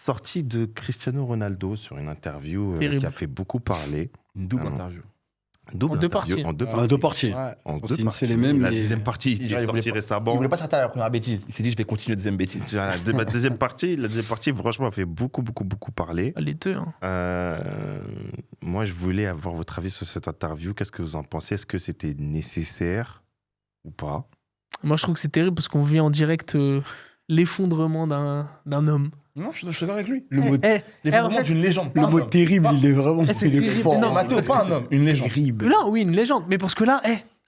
sortie de Cristiano Ronaldo sur une interview qui a fait beaucoup parler. Une double interview. Double En deux interview, parties. En deux En parties. deux parties. Ouais. En deux C'est parties. les mêmes, La mais- deuxième partie, il est Il sorti voulait récemment. voulait pas s'arrêter à la première bêtise. Il s'est dit, je vais continuer la deuxième bêtise. La deuxième partie, franchement, a fait beaucoup parler. Les deux. Hein. Moi, je voulais avoir votre avis sur cette interview. Qu'est-ce que vous en pensez? Est-ce que c'était nécessaire ou pas? Moi, je trouve que c'est terrible parce qu'on vit en direct l'effondrement d'un homme. Non, je suis d'accord avec lui. Le Eh, mot, eh, l'effondrement en fait, d'une légende. Le pas un mot homme. terrible, il est vraiment c'est il est terrible. fort. Non, Mathéo, pas un homme, une légende. Terrible. Là, oui, une légende. Mais parce que là,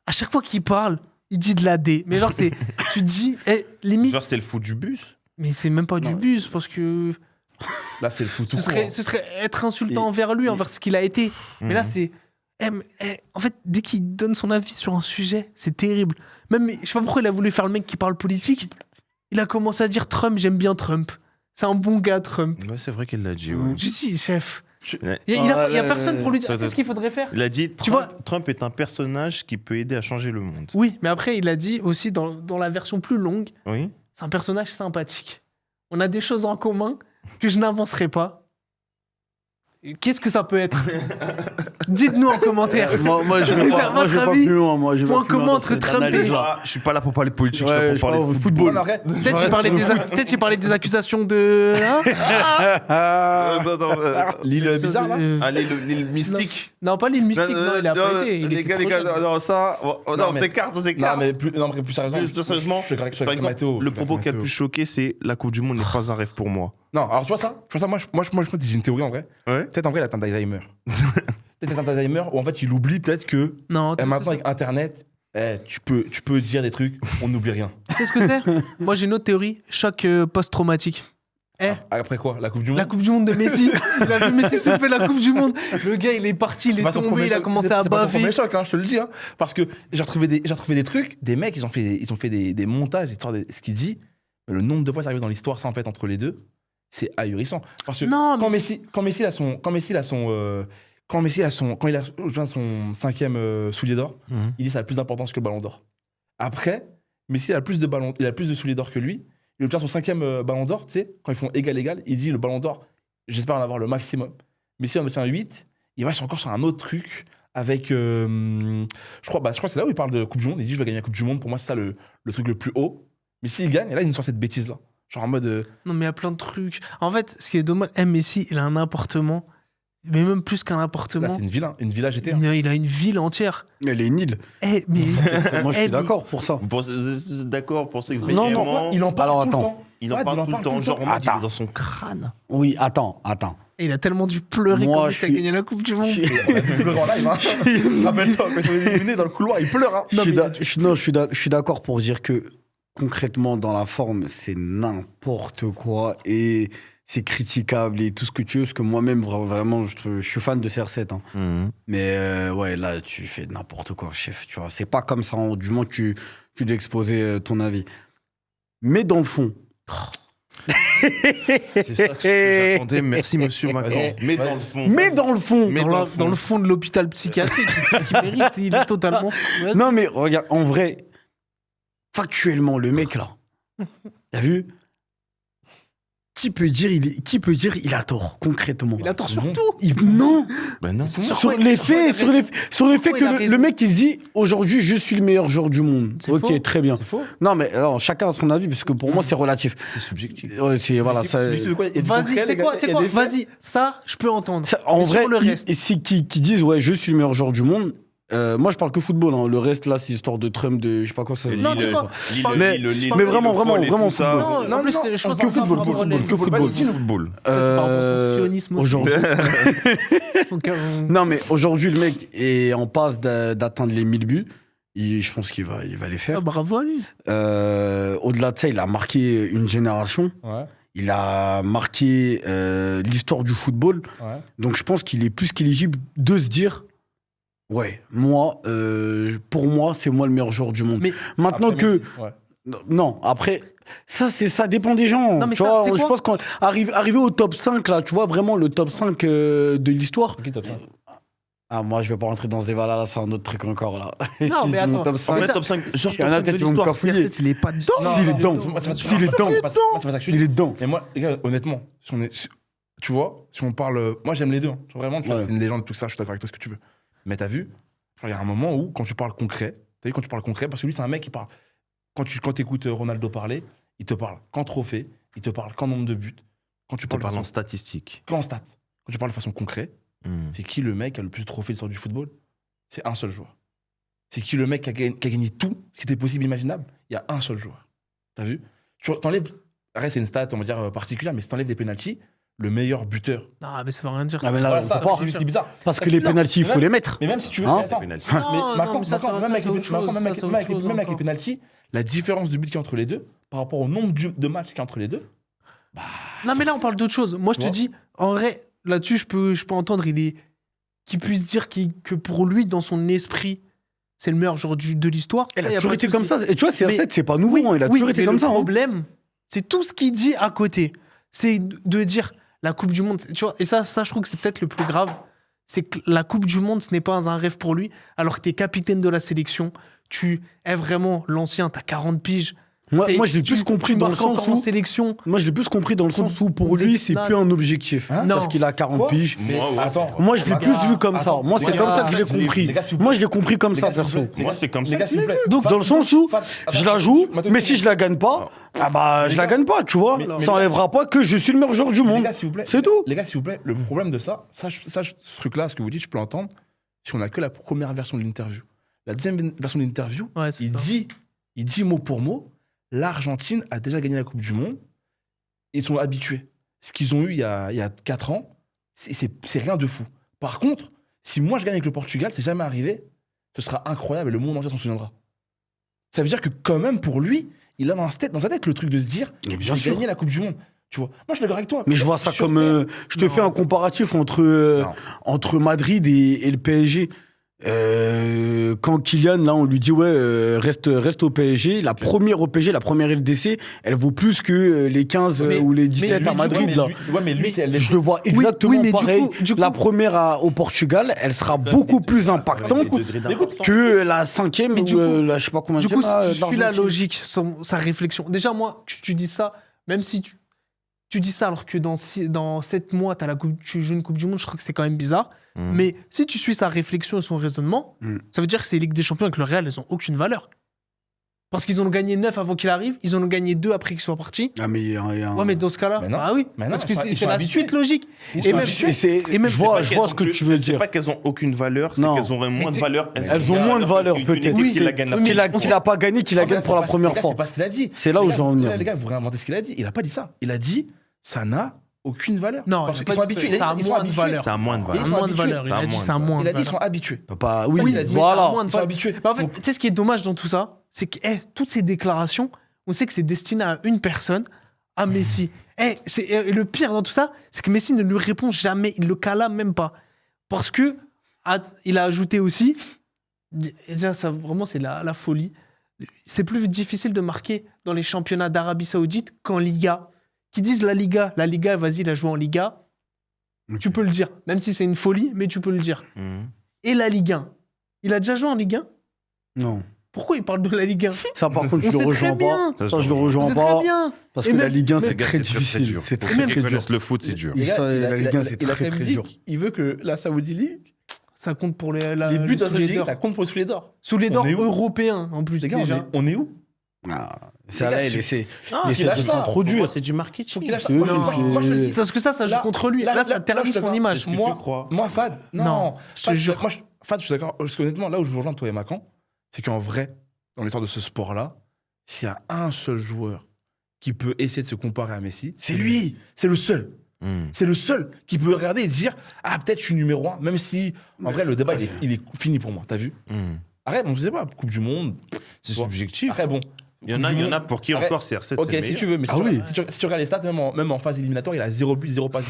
à chaque fois qu'il parle, il dit de la D. Mais genre, tu te dis, limite. Genre, c'était le fou du bus. Mais c'est même pas du Non. bus parce que Là, c'est le foot tout ce court. serait être insultant envers lui, envers ce qu'il a été. Mais là, c'est. En fait, dès qu'il donne son avis sur un sujet, c'est terrible. Même, je sais pas pourquoi il a voulu faire le mec qui parle politique. Il a commencé à dire Trump, j'aime bien Trump. C'est un bon gars, Trump. Ouais, c'est vrai qu'il l'a dit. Ouais. Je dis, chef. Ouais. Il y a personne pour lui dire. Attends, Tu sais ce qu'il faudrait faire? Il a dit Tu vois- Trump est un personnage qui peut aider à changer le monde. Oui, mais après, il a dit aussi dans la version plus longue, Oui. c'est un personnage sympathique. On a des choses en commun que je n'avancerai pas. Qu'est-ce que ça peut être? Dites-nous en commentaire. Moi, je vais pas, À votre pas avis, plus loin. Moi, je vais point pas plus loin commun dans entre cette Trump et- analyse-là. Je suis pas là pour parler politique, Ouais, je je suis là pour parle parler au football. football. Arrête. Peut-être il parlait des accusations de. Hein L'île bizarre, là Allez, l'île mystique. Non, pas l'île mystique, non, il a pas été. Il les était gars, trop jeune. non, ça. Non, Non, on mais- s'écarte, on Non, s'écarte. mais plus sérieusement. Plus sérieusement, je suis d'accord par avec exemple, Mathéo. le propos qui a le plus choqué, c'est la Coupe du Monde n'est pas un rêve pour moi. Non, alors tu vois ça, moi, je pense que j'ai une théorie en vrai. Ouais. Peut-être en vrai, il a atteint d'Alzheimer. Peut-être un Alzheimer où en fait, il oublie peut-être que Non, tu sais ce que maintenant, avec Internet, tu peux dire des trucs, on n'oublie rien. c'est? Tu sais ce que c'est? Moi, j'ai une autre théorie. Choc post-traumatique. Après quoi? La Coupe du Monde? La Coupe du Monde de Messi. Il a vu Messi se fait la Coupe du Monde. Le gars, il est parti, il C'est est pas son tombé, premier il a choc, commencé à c'est pas son baver. premier choc, hein, je te le dis. Hein, parce que j'ai retrouvé des trucs, des mecs, ils ont fait des montages, ce qu'il dit. Le nombre de fois c'est arrivé dans l'histoire, ça en fait, entre les deux, c'est ahurissant. Parce que Non, quand mais- Messi a son 5e soulier d'or, il dit ça a plus d'importance que le ballon d'or. Après, Messi il a plus de souliers d'or que lui. Il obtient son 5e ballon d'or, tu sais, quand ils font égal, il dit le ballon d'or, j'espère en avoir le maximum. Messi en obtient 8, il va encore sur un autre truc avec. Je crois que c'est là où il parle de Coupe du Monde. Il dit je vais gagner la Coupe du Monde, pour moi c'est ça le truc le plus haut. Mais s'il gagne, et là il nous sort cette bêtise là. Genre en mode. Non, mais il y a plein de trucs. En fait, ce qui est dommage, Messi, il a un appartement, mais même plus qu'un Là appartement. c'est une villa GT. Hein. Il a une ville entière. Elle est nulle. Mais Moi, je Eh, suis d'accord pour ça. Vous êtes d'accord? Pensez que Non, non, vraiment, Il en parle Alors, tout le attends. temps. il en Ouais, parle tout le temps, genre en mode, il est Attends. dans son crâne. Oui, attends. il a tellement dû pleurer Moi, quand je il a suis- gagné la Coupe du Monde. Je suis- On a vu pleurer en live. Hein. Rappelle-toi, quand ils sont éliminés dans le couloir, il pleure. Hein. Je suis mais- d'a- je suis- non, je suis d'accord pour dire que concrètement, dans la forme, c'est n'importe quoi et c'est critiquable et tout ce que tu veux. Parce que moi-même, vraiment, je suis fan de CR7. Hein. Mais ouais, là, tu fais n'importe quoi, chef. Tu vois, c'est pas comme ça. Du moins, tu dois exposer ton avis. Mais dans le fond. C'est ça que j'attendais. Merci, monsieur Macron. Mais dans le fond. Mais dans le fond. Mais Dans le fond de l'hôpital psychiatrique, ce qu'il mérite, il est totalement fou. Ouais. Non, mais regarde, en vrai, factuellement, le mec là, t'as vu? Qui peut dire il a tort, concrètement? Il a tort sur Non. tout. Non, Ben non. sur les faits il a que raison. le mec il se dit aujourd'hui je suis le meilleur joueur du monde. C'est Ok, faux. très bien. C'est faux. Non, mais alors, chacun a son avis parce que pour moi c'est relatif. C'est subjectif. Ouais, c'est voilà, ça. Vas-y, c'est quoi? Vas-y, ça, je peux entendre. En Mais vrai, sur le reste. qui disent ouais je suis le meilleur joueur du monde. Moi je parle que football. Hein. Le reste là c'est histoire de Trump de je sais pas quoi ça. Non, tu sais quoi? Mais- mais vraiment, vraiment, football. Non, en plus, je pense que que c'est football, par que rapport à football, les- que football. Football. C'est par rapport à son sionisme aussi. Aujourd'hui. Donc, Non, mais aujourd'hui, le mec est en passe d'atteindre les 1000 buts. Je pense qu'il va les faire. bravo à lui. Au-delà de ça, il a marqué une génération. Ouais, Il a marqué l'histoire du football. ouais. Donc, je pense qu'il est plus qu'éligible de se dire ouais, moi, pour moi, c'est moi le meilleur joueur du monde. Mais Maintenant Après, que. Messi, ouais. Non, après. Ça dépend des gens. Non, mais tu ça, vois, c'est je quoi pense qu'arriver au top 5, là, tu vois, vraiment le top 5 de l'histoire. Qui top 5 Ah, moi, je vais pas rentrer dans ce débat-là, là, c'est un autre truc encore, là. Non, mais Mon attends. top En 5. fait, top 5, genre Il y en a top 5 peut-être de qui vont me l'histoire. cafouiller. CR7, il est pas dedans. S'il est dedans. Moi, c'est pas S'il est dedans. c'est pas ça que je Il dis. est dedans. Mais moi, les gars, honnêtement, tu vois, si on parle. Moi, j'aime les deux. Hein. Vraiment, tu vois, Ouais. c'est une légende, tout ça, je suis d'accord avec toi, ce que tu veux. Mais t'as vu, il y a un moment où, quand tu parles concret, parce que lui, c'est un mec qui parle. Quand tu écoutes Ronaldo parler, il te parle qu'en trophée, il te parle qu'en nombre de buts. Quand tu Tu parles de parles en façon, statistique. qu'en stats. Quand tu parles de façon concrète, c'est qui le mec qui a le plus de trophées de l'histoire du football? C'est un seul joueur. C'est qui le mec qui a gagné tout ce qui était possible, imaginable? Il y a un seul joueur. T'as vu? T'enlèves. Arrête, c'est une stat, on va dire, particulière, mais si t'enlèves des pénaltys, le meilleur buteur. Non, mais ça veut rien dire. Ah, mais là, Voilà, on ça, peut pas. c'est bizarre. Parce que les pénaltys, il faut les mettre. Mais même si tu veux. Hein? mais attends. Pénalty. Non, Macron, mais ça, Macron, même avec c'est les- autre chose, Macron, même ça, avec- c'est même autre avec- chose même avec les encore. pénaltys, la différence de but qu'il y a entre les deux, par rapport au nombre de matchs qu'il y a entre les deux, Non, mais là, on parle d'autre chose. Moi, je te vois dis, en vrai, là-dessus, je peux entendre qu'il puisse dire que pour lui, dans son esprit, c'est le meilleur joueur de l'histoire. Il Ça, a y a toujours pas été de comme souci. ça. Et tu vois, CR7, c'est pas nouveau. Oui, hein. Il a oui, toujours été mais comme le ça. hein. problème, c'est tout ce qu'il dit à côté. C'est de dire la Coupe du Monde. Tu vois, et ça, je trouve que c'est peut-être le plus grave. C'est que la Coupe du Monde, ce n'est pas un rêve pour lui, alors que tu es capitaine de la sélection. Tu es vraiment l'ancien, tu as 40 piges. Moi, Et je l'ai plus compris dans le marques sens encore en où. sélection. Moi, je l'ai plus compris dans le sens où pour lui, c'est Non. plus un objectif. Hein Parce Non. qu'il a 40 Quoi piges. Mais Moi, ouais. attends. Moi, je l'ai plus vu comme ça. Attends, Moi, c'est les comme gars, ça que j'ai compris. les gars, s'il vous Moi, plaît. je l'ai compris comme Les ça, gars, s'il vous perso. plaît. Moi, c'est comme Les ça. gars, s'il vous plaît. Donc, Fat, dans le sens où je la joue, Attends, mais si je la gagne pas, ah bah, je la gagne pas, tu vois. Mais- Ça enlèvera pas que je suis le meilleur joueur du Les monde. gars, s'il vous plaît. C'est tout. Les gars, s'il vous plaît, le problème de ça, ce truc-là, ce que vous dites, je peux l'entendre, si on a que la première version de l'interview. La deuxième version de l'interview, Ouais, c'est ça. il dit mot pour mot, l'Argentine a déjà gagné la Coupe du Monde, et ils sont habitués. Ce qu'ils ont eu il y a 4 ans, c'est rien de fou. Par contre, si moi je gagne avec le Portugal, c'est jamais arrivé, ce sera incroyable et le monde entier s'en souviendra. Ça veut dire que quand même pour lui, il a dans sa tête le truc de se dire, Mais bien j'ai sûr. gagné la Coupe du Monde. Tu vois, moi je suis d'accord avec toi. Mais je vois ça Sur comme. terre, Je te Non. fais un comparatif entre, Non. entre Madrid et le PSG. Quand Kylian, là, on lui dit, ouais, reste au PSG, la première au PSG, la première LDC, elle vaut plus que les 15 Mais- ou les mais 17 lui, à du- Madrid, ouais, là. mais lui, c'est elle. Je le vois exactement oui, mais du pareil. coup- du La coup- première au Portugal, elle sera beaucoup plus impactante que la cinquième Mais ou du coup- je sais pas combien Du de coup, là, je suis la d'Argentine. logique, sa réflexion. Déjà, moi, tu dis ça, même si tu dis ça alors que dans 7 mois, tu joues une Coupe du Monde, je crois que c'est quand même bizarre. Mais si tu suis sa réflexion et son raisonnement, ça veut dire que ces Ligues des Champions avec le Real, elles n'ont aucune valeur. Parce qu'ils en ont gagné 9 avant qu'il arrive, ils en ont gagné 2 après qu'il soit parti. Ah, mais il y a un- Ouais, mais dans ce cas-là, Mais non. ah oui, Mais non, parce que ils sont c'est la habitués. suite logique. Ils Et sont même, habitués. et même- je vois ce que tu veux C'est dire. pas qu'elles ont aucune valeur, c'est Non. qu'elles auraient moins de t'es- valeur. Elles ont moins de valeur, peut-être. Oui, Oui, la gagne la mais- Qu'il a pas gagné, qu'il la gagne pour la première fois. C'est pas ce qu'il a dit. C'est là où Les gars, je veux en venir. Les gars, vous réinventez ce qu'il a dit. Il a pas dit ça. Il a dit, ça n'a aucune valeur. Non, Parce j'ai qu'ils pas sont dit habitués. ça. Il a Ça a dit, ils sont moins de habitués. valeur. Ça a moins de Ça valeur. a Ils sont moins de habitués. valeur. Il Ça a a dit moins ça a de moins de Il a dit, ils valeur. sont habitués. Papa, oui, Oui, il a dit, voilà. ça a moins de Ils sont valeur. habitués. Bah, en fait, Donc, tu sais ce qui est dommage dans tout ça, c'est que toutes ces déclarations, on sait que c'est destiné à une personne, à Messi. Et le pire dans tout ça, c'est que Messi ne lui répond jamais, il le calame même pas. Parce que il a ajouté aussi, et ça vraiment c'est la folie, c'est plus difficile de marquer dans les championnats d'Arabie Saoudite qu'en Liga. Qui disent la Liga, vas-y, il a joué en Liga, tu peux le dire. Même si c'est une folie, mais tu peux le dire. Et la Ligue 1, il a déjà joué en Ligue 1 Non. Pourquoi il parle de la Ligue 1 Ça, par contre, On je le sait très rejoins bien. pas. Ça, je le On rejoins sait pas. très bien. Parce Et que la même- Ligue 1, mais- c'est très difficile. C'est très, Ceux très qui dur. connaissent le foot, c'est dur. Et ça, il a- la il a- Ligue 1, il a- c'est il a très, quand même très dit dur. qu'il veut que la Saudi League, Ça compte pour les buts le de la soulier Saudi League, d'or. ça compte pour le soulier d'or. Soulier d'or On est où européen en plus Les gars, déjà. on est où Ah, ça, là, laissez qu'il de lâche ça. s'introduire. C'est du marketing. Faut qu'il lâche ça. Oui, Moi, je- oui, moi, je te le dis. C'est parce que ça joue Là- contre lui. Là, ça ternit je te son dis, image. c'est ce que Moi, tu crois. moi, Fad, Non, non. je te Fad, jure. moi, Fad, je suis d'accord. Parce qu'honnêtement, là où je vous rejoins, toi et Macan, c'est qu'en vrai, dans l'histoire de ce sport-là, s'il y a un seul joueur qui peut essayer de se comparer à Messi, C'est lui. C'est le seul. C'est le seul qui peut regarder et dire ah peut-être je suis numéro 1, même si en vrai le débat il est fini pour moi, t'as vu? Arrête, on ne sait pas, Coupe du Monde. C'est tu vois. subjectif. Après bon. Il y en a pour qui Arrête. encore CR7 Ok, c'est si meilleur. tu veux, mais Ah oui. si tu regardes les stats, même en phase éliminatoire, il a 0 but, 0 passe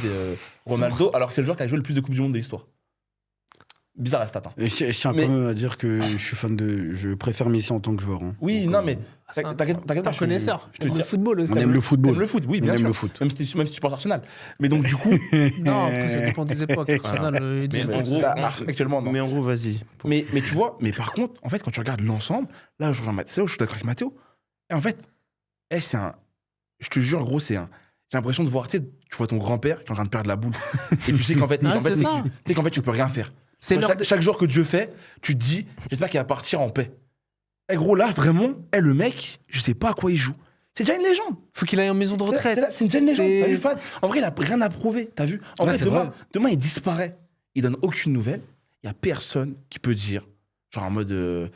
Ronaldo, alors que c'est le joueur qui a joué le plus de Coupe du Monde de l'histoire. bizarre la stat. Hein. Et je tiens Mais- quand même à dire que je suis fan de. Je préfère Messi en tant que joueur. Hein. Oui, Donc, non, mais C'est un- t'inquiète T'es pas, un connaisseur. je te Le dis, football aussi. On aime le football. t'aimes le foot, oui, On bien aime sûr. le foot. Même si tu supportes Arsenal. Mais donc, du coup, Non, après, ça dépend des époques. Arsenal, ils disent Mais bon, en gros, là, actuellement, non. Mais en gros, vas-y. Mais tu vois, mais par contre, en fait, quand tu regardes l'ensemble, là, je rejoins Mathéo, je suis d'accord avec Mathéo. Et en fait, c'est un. Je te jure, gros, c'est un. J'ai l'impression de voir, tu vois ton grand-père qui est en train de perdre la boule. Et tu sais qu'en fait, Ah, c'est ça. tu sais qu'en fait, tu peux rien faire. c'est leur... Chaque jour que Dieu fait, tu te dis, j'espère qu'il va partir en paix. Et gros, là, vraiment, le mec, je sais pas à quoi il joue. C'est déjà une légende. Faut qu'il aille en maison de retraite. C'est déjà une légende. C'est- T'as vu, Fad En vrai, il a rien à prouver. T'as vu En Ouais, fait, c'est demain, vrai. demain, il disparaît. Il donne aucune nouvelle. Il y a personne qui peut dire, genre en mode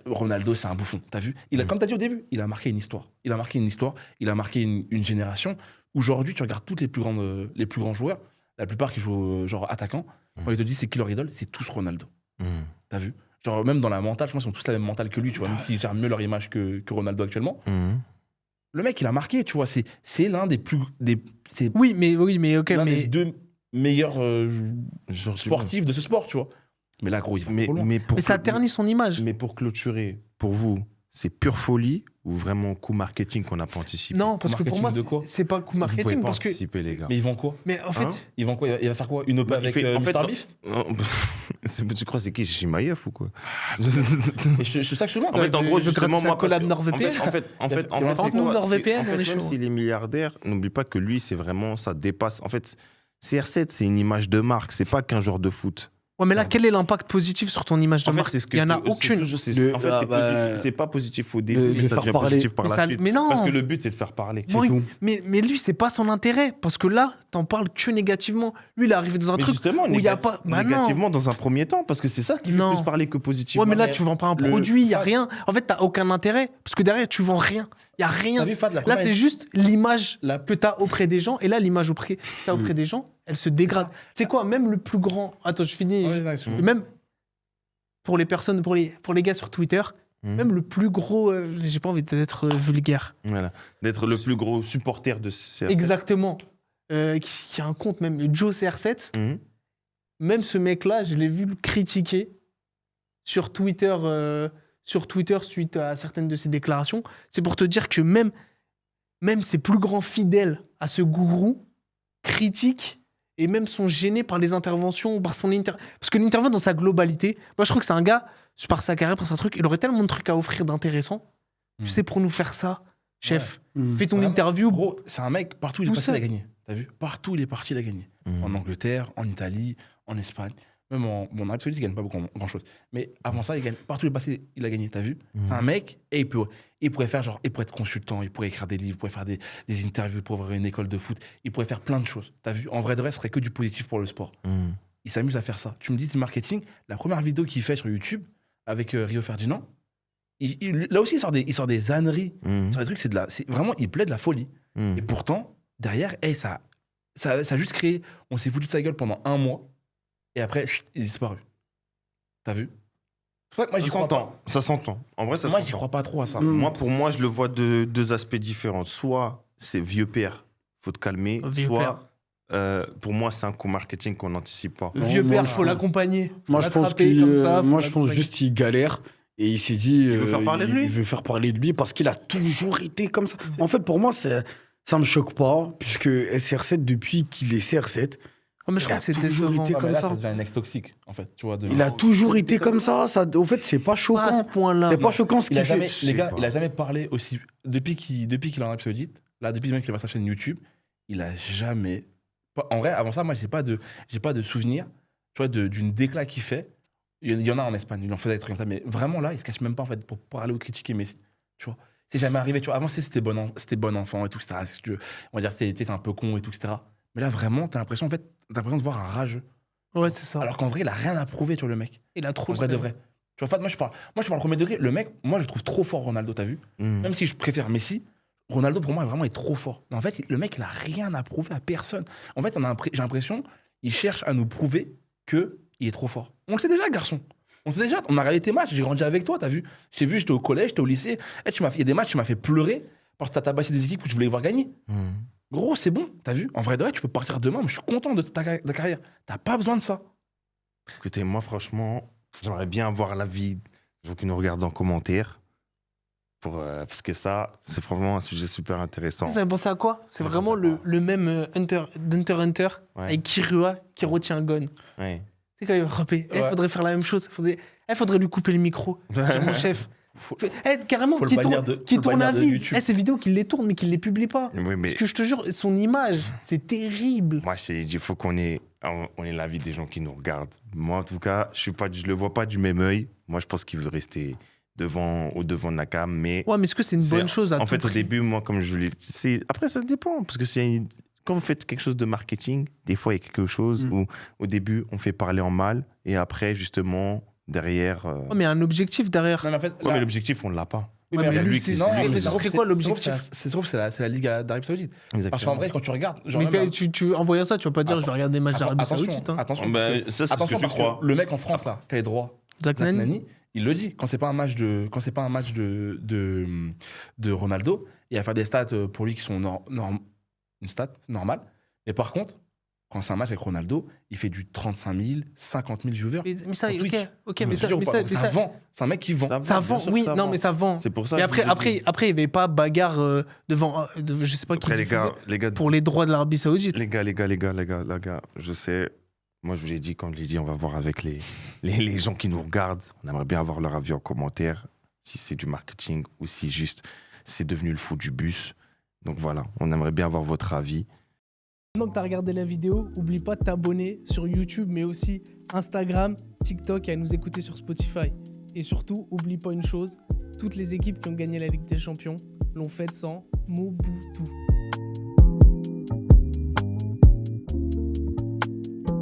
Ronaldo, c'est un bouffon. T'as vu Comme t'as dit au début, il a marqué une histoire. Il a marqué une génération. Aujourd'hui, tu regardes tous les plus grands joueurs, la plupart qui jouent genre attaquant. Quand ils te disent c'est qui leur idole, c'est tous Ronaldo. T'as vu Genre même dans la mentale, je pense qu'ils ont tous la même mentale que lui, tu vois, même s'ils gèrent mieux leur image que Ronaldo actuellement. Le mec, il a marqué, tu vois, c'est l'un des plus... c'est Oui, mais ok, l'un mais des deux meilleurs Genre, sportifs de ce sport, tu vois. Mais là, gros, il va trop loin. mais pour ça ternit son image. Mais pour clôturer, pour vous, c'est pure folie ou vraiment coup marketing qu'on n'a pas anticipé? Non, parce que pour moi, Marketing de quoi c'est pas coup Vous marketing, pouvez pas parce que. anticiper, les gars. Mais ils vendent quoi Mais en fait, Hein Ils vendent quoi Il va faire quoi Une OP Bah, il avec fait- en fait, Mr. non. Beast Non, tu crois c'est qui? C'est Shimaev ou quoi? Et c'est ça que je te demande. En fait, en il gros, veut justement, gratter sa moi, parce collab que- NordVPN. En fait, Il c'est entre nous, quoi? NordVPN, En fait, on est même chaud. s'il est milliardaire, n'oublie pas que lui, c'est vraiment, ça dépasse. En fait, CR7, c'est une image de marque, c'est pas qu'un joueur de foot. Ouais, mais là, Ça- quel est l'impact positif sur ton image de En fait, marque c'est ce que Il y en a c'est- aucune. En fait, Le- c'est ah, bah, c'est pas positif au début, de mais ça faire devient parler. positif par Mais la ça- suite. mais non. Parce que le but, c'est de faire parler. C'est Oui, tout. mais lui, c'est pas son intérêt. Parce que là, t'en parles que négativement. Lui, il est arrivé dans un Mais truc justement, où il y a pas. Bah non. négativement dans un premier temps, parce que c'est ça qui fait Non. plus parler que positivement. Ouais, mais là, mais tu vends pas un le- produit, il y a Fad- rien. En fait, t'as aucun intérêt. Parce que derrière, tu vends rien. Il y a rien. T'as vu, Fad, la Là, première- c'est juste l'image La- que t'as auprès des gens. Et là, l'image auprès des gens, elle se dégrade. C'est quoi, même le plus grand. Attends, je finis. Ouais, ouais, ouais. Même pour les personnes, pour les gars sur Twitter, Mhm. même le plus gros. J'ai pas envie d'être vulgaire. Voilà. D'être le plus gros supporter de CR7. Exactement. Qui a un compte, même Joe CR7. Mhm. Même ce mec-là, je l'ai vu le critiquer sur Twitter suite à certaines de ses déclarations. C'est pour te dire que même ses plus grands fidèles à ce gourou critiquent et même sont gênés par les interventions, par son parce que l'interview dans sa globalité, moi je trouve que c'est un gars, par sa carrière, par sa truc, il aurait tellement de trucs à offrir d'intéressant. Tu sais, pour nous faire ça, chef, fais ton Vraiment, interview. Gros, c'est un mec, partout où il est Tout passé, il a seul. gagné. T'as vu Partout où il est parti, il a gagné. Mhm. En Angleterre, en Italie, en Espagne. Même en Arabie Saoudite, il gagne pas grand-chose. Mais avant ça, il gagne. Partout où il est passé, il a gagné. T'as vu Mhm. C'est un mec, et il pourrait faire genre, il pourrait être consultant, il pourrait écrire des livres, il pourrait faire des interviews, il pourrait ouvrir une école de foot, il pourrait faire plein de choses. T'as vu En vrai de vrai, ce serait que du positif pour le sport. Mhm. Il s'amuse à faire ça. Tu me dis, c'est marketing. La première vidéo qu'il fait sur YouTube avec Rio Ferdinand, là aussi, il sort des âneries. Mhm. Sur des trucs, c'est vraiment, il plaît de la folie. Mhm. Et pourtant, derrière, ça a juste créé. On s'est foutu de sa gueule pendant 1 mois. Et après, chut, il est disparu. T'as vu C'est pour ça que moi, j'y Ça crois pas. s'entend. Ça s'entend. En vrai, ça Moi, s'entend. j'y crois pas trop à ça. Moi, pour moi, je le vois de deux aspects différents. Soit c'est vieux père, faut te calmer. Vieux Soit, pour moi, c'est un coup marketing qu'on n'anticipe pas. Non, Vieux moi, père, je- faut l'accompagner. Faut Moi, je pense l'attraper comme ça, faut moi, je pense l'accompagner. juste qu'il galère et il s'est dit. veut faire parler de lui. Il veut faire parler de lui parce qu'il a toujours été comme ça. En fait, pour moi, ça me choque pas puisque SR7, depuis qu'il est CR7, Oh, mais je il crois a que c'est toujours décevant. été Ouais, mais comme là, ça. ça devient un ex toxique, en fait. Tu vois, il a toujours été comme ça. En fait, c'est pas Pas à ce choquant. point-là. C'est pas choquant ce Il a qu'il jamais, fait. les gars, sais il pas. a jamais parlé aussi. Depuis qu'il est en Arabie Saoudite, là, depuis même qu'il a sa chaîne YouTube, il a jamais. En vrai, avant ça, moi, j'ai pas de souvenir, tu vois, d'une décla qu'il fait. Il y en a en Espagne, il en faisait des trucs comme ça, mais vraiment là, il se cache même pas en fait pour parler ou critiquer Messi. Tu vois, c'est jamais arrivé. Tu vois, avant c'était bon enfant et tout, etc. On va dire c'est un peu con et tout, etc. Mais là, vraiment, t'as l'impression de voir un rageux. Ouais, c'est ça. Alors qu'en vrai, il a rien à prouver, tu vois, le mec. Il a trop En vrai de fait. vrai. Tu vois, en fait, moi, je parle au premier degré. Le mec, moi, je le trouve trop fort, Ronaldo, t'as vu Mhm. Même si je préfère Messi, Ronaldo, pour moi, vraiment, est trop fort. Mais en fait, le mec, il a rien à prouver à personne. En fait, j'ai l'impression, il cherche à nous prouver qu'il est trop fort. On le sait déjà, garçon. On le sait déjà. On a regardé tes matchs. J'ai grandi avec toi, t'as vu J'ai vu, j'étais au collège, j'étais au lycée. Il y a des matchs, tu m'as fait pleurer parce que t'as tabassé des équipes que je voulais voir gagner. Mhm. Gros, c'est bon, t'as vu En vrai de vrai, tu peux partir demain, mais je suis content de ta carrière. T'as pas besoin de ça. Écoutez, moi, franchement, j'aimerais bien avoir l'avis des gens qui nous regardent en commentaire. Parce que ça, c'est vraiment un sujet super intéressant. Ça me pensé à quoi? C'est Ça me vraiment pensait à le même Hunter Ouais. avec Kirua qui retient un gun. Ouais. C'est quand il va frapper. Il Ouais. faudrait faire la même chose. Faudrait lui couper le micro. Dire, mon chef. Carrément, Faut le qui bannir tourne, de- qui faut le tourne bannir la de vie. YouTube. Ces vidéos qu'il les tourne, mais qu'il les publie pas. Oui, mais Parce que je te jure, son image, c'est terrible. moi, je t'ai dit, il faut qu'on ait l'avis des gens qui nous regardent. Moi, en tout cas, je le vois pas du même œil. Moi, je pense qu'il veut rester au devant de la cam, mais Ouais, mais est-ce que c'est une bonne chose à en tout fait, au prix début, moi, comme je voulais. Après, ça dépend. Parce que quand vous faites quelque chose de marketing, des fois, il y a quelque chose où, au début, on fait parler en mal. Et après, justement, derrière. Ouais, mais il y a un objectif derrière. Non, mais en fait, Ouais, là- mais l'objectif, on ne l'a pas. Oui, Ouais, mais mais après, lui, lui c'est qui- non, lui, mais qui- ça serait c'est- quoi l'objectif? c'est la Ligue d'Arabie Saoudite. Parce Exactement. qu'en vrai, quand tu regardes, genre Mais même, en voyant ça, tu vas pas dire je vais regarder des matchs d'Arabie attention, Saoudite. Hein. attention, Bah, parce que- ça, c'est ce attention que tu parce que crois. le mec en France là, qui a les droits, Zach Zach Nani. Nani, il le dit. Quand c'est pas un match de Ronaldo, il va faire des stats pour lui qui sont une stat normale. Mais par contre, quand c'est un match avec Ronaldo, il fait du 35 000, 50 000 viewers. Mais ça, Sur Twitch. mais ça, Je veux mais dire, ça, mais ça ça, vend. C'est un mec qui vend. ça bien vend. sûr que Oui, ça non, vend. mais ça vend. C'est pour ça. Mais que je vous ai après, dit. il n'y avait pas bagarre devant, je sais pas qui Après, les diffusait, gars, pour les droits de l'Arabie Saoudite. les gars, je sais. Moi, je vous l'ai dit, comme je l'ai dit, on va voir avec les gens qui nous regardent. On aimerait bien avoir leur avis en commentaire, si c'est du marketing ou si juste c'est devenu le fou du bus. Donc voilà, on aimerait bien avoir votre avis. Maintenant que tu as regardé la vidéo, n'oublie pas de t'abonner sur YouTube, mais aussi Instagram, TikTok et à nous écouter sur Spotify. Et surtout, oublie pas une chose, toutes les équipes qui ont gagné la Ligue des Champions l'ont fait sans Mobutu.